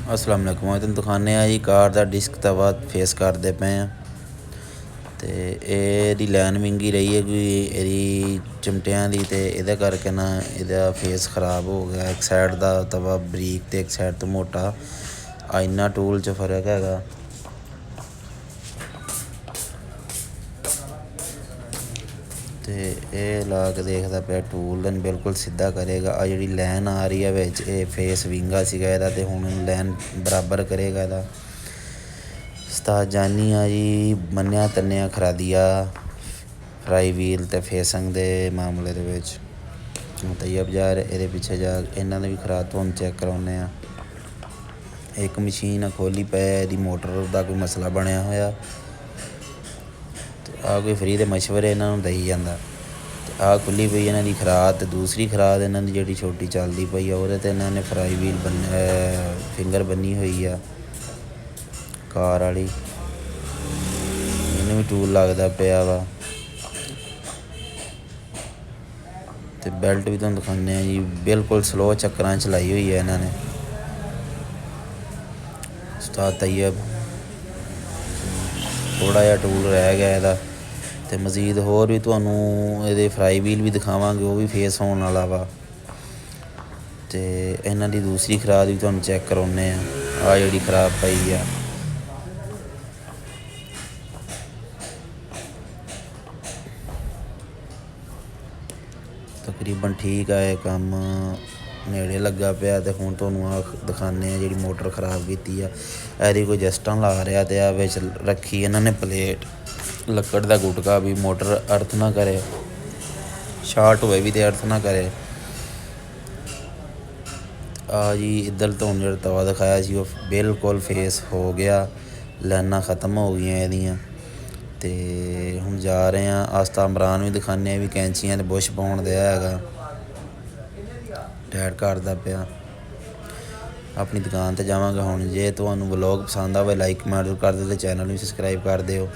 अस्सलाम वालेकुम। मैं तुहानूं दिखाने आ जी कार दा डिस्क तवा फेस करदे पे आ ते एह्दी लाइन विंगी रही है कोई एह्दी चिमटियां दी ते एह्दे करके ना एह्दा फेस खराब हो गया। इक साइड दा तवा बरीक ते इक साइड तो मोटा इन्ना टूल च फर्क हैगा। ते एह् ला के देखदा पिया टूल बिल्कुल सीधा करेगा। आ जेह्ड़ी लाइन आ रही है बिच एह् फेस विंगा सीगा एह्दा ते हुण लाइन बराबर करेगा एह्दा। उस्ताद जानी आ जी मन्नेआ तन्नेआ खरा दिया फ्राई व्हील ते फेसिंग दे मामले दे विच तैयब यार एह्दे पिच्छे जा इन्हां दे भी खरा धुन चैक कराउने आ। इक मशीन खोली पे एह्दी मोटर दा कोई मसला बनेआ होया ते आ कोई फ्री दे मशवरे इन्हां नूं देई जंदा ते आ खुल्ली पई इन्हां दी खराद ते दूसरी खराद इन्हां दी जेह्ड़ी छोटी चलदी पई आ ओह्दे ते इन्हां ने फ्राई व्हील फिंगर बन्नी होई आ कार आह्ली। इन्नू भी टूल लगदा पिया वा ते बैल्ट भी तुहानूं दिखाने आ जी बिल्कुल स्लो चक्करां च लाई होई ऐ इन्हां ने। उस्ताद तैयब थोड़ा जिहा टूल रह गया एह्दा ते मजीद होर भी तुहानूं एह्दे फ्राई व्हील भी दिखावांगे ओह् भी फेस होने आह्ला वा ते इन्हां दी दूसरी खराद भी तुहानूं चैक कराउने आ जेह्ड़ी खराब पई आ। तकरीबन ठीक आ एह् कम्म नेड़े लग्गा पिया ते हुण तुहानूं दिखाने आ जेह्ड़ी मोटर खराब कीती आ एह्दी कोई जस्टां ला रेहा ते आ बिच रक्खी इन्हां ने प्लेट लक्कड़ दा गुटका भी मोटर अर्थ ना करे शार्ट होए भी ते अर्थ ना करे। आ जी इद्धर तुहानूं जेह्ड़ा तवा दिखाया सी ओह् बिल्कुल फेस हो गया लाइनां ख़त्म हो गेइयां एह्दियां ते हुण जा रहे आं आस्ता इमरान भी दिखाने आं भी कैंचियां ते बुश पाउण दिया हैगा टैट करदा पिया। अपनी दुकान ते जावांगा हुण जे तुहानूं व्लॉग पसंद आवे लाइक कमेंट कर दिओ ते चैनल भी सबसक्राइब कर दिओ।